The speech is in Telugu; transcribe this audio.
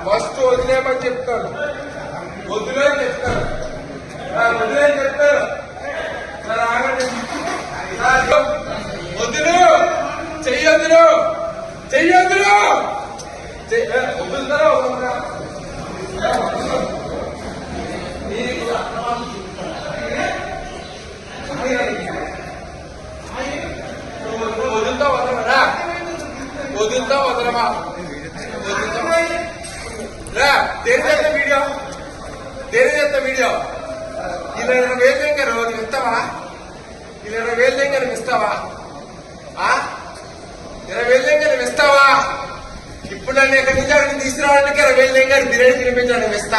ఫస్ట్ వదిలేమని చెప్తాను, వదిలేని చెప్తాను, వదిలేని చెప్తారు. వదులు, చెయ్యొద్దులు, చెయ్యొద్దులు, వదులుతారా వదులుతారా? వదులుతా వదలరా? వదులుతా వదలమా? దేని చేస్తా వీడియో, దేని చేస్తా వీడియో? 20,000 దగ్గర నువ్వు ఇస్తావా? 20,000 దగ్గర నువ్వు ఇస్తావా? 20,000 దగ్గర నువ్వు ఇస్తావా? ఇప్పుడు నన్ను ఎక్కడి నుంచి అక్కడికి తీసుకురావడానికి 20,000 దగ్గర బిర్యానీ తినిపించడానికి ఇస్తా.